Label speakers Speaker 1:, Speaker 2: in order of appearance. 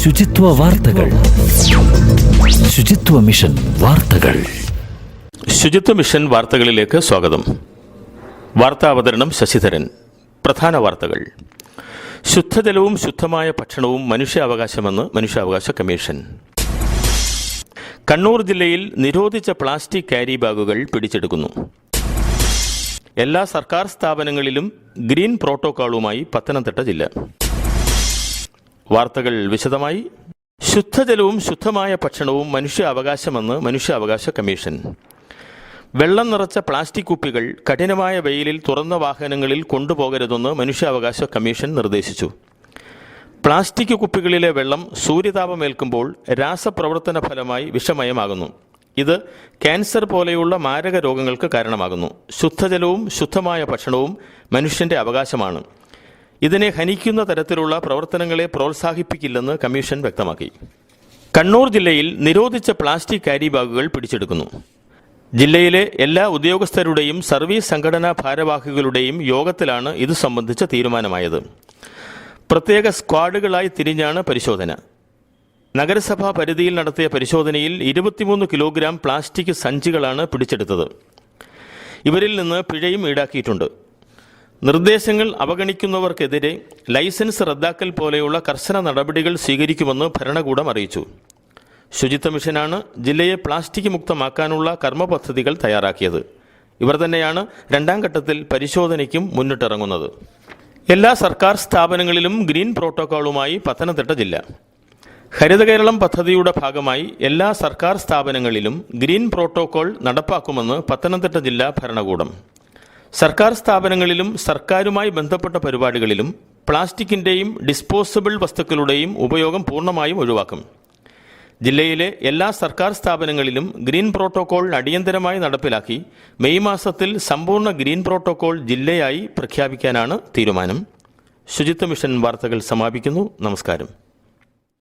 Speaker 1: ശുചിത്വ വാർത്തകൾ. ശുചിത്വ മിഷൻ വാർത്തകൾ.
Speaker 2: ശുചിത്വ മിഷൻ വാർത്തകളിലേക്ക് സ്വാഗതം. വാർത്താ അവതരണം ശശിധരൻ. പ്രധാന വാർത്തകൾ. ശുദ്ധജലവും ശുദ്ധമായ ഭക്ഷണവും മനുഷ്യാവകാശമെന്ന് മനുഷ്യാവകാശ കമ്മീഷൻ. കണ്ണൂർ ജില്ലയിൽ നിരോധിച്ച പ്ലാസ്റ്റിക് ക്യാരി ബാഗുകൾ പിടിച്ചെടുക്കുന്നു. എല്ലാ സർക്കാർ സ്ഥാപനങ്ങളിലും ഗ്രീൻ പ്രോട്ടോക്കോളുമായി പത്തനംതിട്ട ജില്ല. വാർത്തകൾ വിശദമായി. ശുദ്ധജലവും ശുദ്ധമായ ഭക്ഷണവും മനുഷ്യാവകാശമെന്ന് മനുഷ്യാവകാശ കമ്മീഷൻ. വെള്ളം നിറച്ച പ്ലാസ്റ്റിക് കുപ്പികൾ കഠിനമായ വെയിലിൽ തുറന്ന വാഹനങ്ങളിൽ കൊണ്ടുപോകരുതെന്ന് മനുഷ്യാവകാശ കമ്മീഷൻ നിർദ്ദേശിച്ചു. പ്ലാസ്റ്റിക് കുപ്പികളിലെ വെള്ളം സൂര്യതാപമേൽക്കുമ്പോൾ രാസപ്രവർത്തന ഫലമായി വിഷമയമാകുന്നു. ഇത് ക്യാൻസർ പോലെയുള്ള മാരക രോഗങ്ങൾക്ക് കാരണമാകുന്നു. ശുദ്ധജലവും ശുദ്ധമായ ഭക്ഷണവും മനുഷ്യന്റെ അവകാശമാണ്. ഇതിനെ ഹനിക്കുന്ന തരത്തിലുള്ള പ്രവർത്തനങ്ങളെ പ്രോത്സാഹിപ്പിക്കില്ലെന്ന് കമ്മീഷൻ വ്യക്തമാക്കി. കണ്ണൂർ ജില്ലയിൽ നിരോധിച്ച പ്ലാസ്റ്റിക് ക്യാരി ബാഗുകൾ പിടിച്ചെടുക്കുന്നു. ജില്ലയിലെ എല്ലാ ഉദ്യോഗസ്ഥരുടെയും സർവീസ് സംഘടനാ ഭാരവാഹികളുടെയും യോഗത്തിലാണ് ഇത് സംബന്ധിച്ച തീരുമാനമായത്. പ്രത്യേക സ്ക്വാഡുകളായി തിരിഞ്ഞാണ് പരിശോധന. നഗരസഭാ പരിധിയിൽ നടത്തിയ പരിശോധനയിൽ 23 കിലോഗ്രാം പ്ലാസ്റ്റിക് സഞ്ചികളാണ് പിടിച്ചെടുത്തത്. ഇവരിൽ നിന്ന് പിഴയും ഈടാക്കിയിട്ടുണ്ട്. നിർദ്ദേശങ്ങൾ അവഗണിക്കുന്നവർക്കെതിരെ ലൈസൻസ് റദ്ദാക്കൽ പോലെയുള്ള കർശന നടപടികൾ സ്വീകരിക്കുമെന്ന് ഭരണകൂടം അറിയിച്ചു. ശുചിത്വ മിഷനാണ് ജില്ലയെ പ്ലാസ്റ്റിക് മുക്തമാക്കാനുള്ള കർമ്മ പദ്ധതികൾ തയ്യാറാക്കിയത്. ഇവർ തന്നെയാണ് രണ്ടാം ഘട്ടത്തിൽ പരിശോധനയ്ക്കും മുന്നിട്ടിറങ്ങുന്നത്. എല്ലാ സർക്കാർ സ്ഥാപനങ്ങളിലും ഗ്രീൻ പ്രോട്ടോക്കോളുമായി പത്തനംതിട്ട ജില്ല. ഹരിത കേരളം പദ്ധതിയുടെ ഭാഗമായി എല്ലാ സർക്കാർ സ്ഥാപനങ്ങളിലും ഗ്രീൻ പ്രോട്ടോക്കോൾ നടപ്പാക്കുമെന്ന് പത്തനംതിട്ട ജില്ലാ ഭരണകൂടം. സർക്കാർ സ്ഥാപനങ്ങളിലും സർക്കാരുമായി ബന്ധപ്പെട്ട പരിപാടികളിലും പ്ലാസ്റ്റിക്കിൻ്റെയും ഡിസ്പോസബിൾ വസ്തുക്കളുടെയും ഉപയോഗം പൂർണ്ണമായും ഒഴിവാക്കും. ജില്ലയിലെ എല്ലാ സർക്കാർ സ്ഥാപനങ്ങളിലും ഗ്രീൻ പ്രോട്ടോക്കോൾ അടിയന്തരമായി നടപ്പിലാക്കി മെയ് മാസത്തിൽ സമ്പൂർണ്ണ ഗ്രീൻ പ്രോട്ടോക്കോൾ ജില്ലയായി പ്രഖ്യാപിക്കാനാണ് തീരുമാനം. ശുചിത്വ മിഷൻ വാർത്തകൾ സമാപിക്കുന്നു. നമസ്കാരം.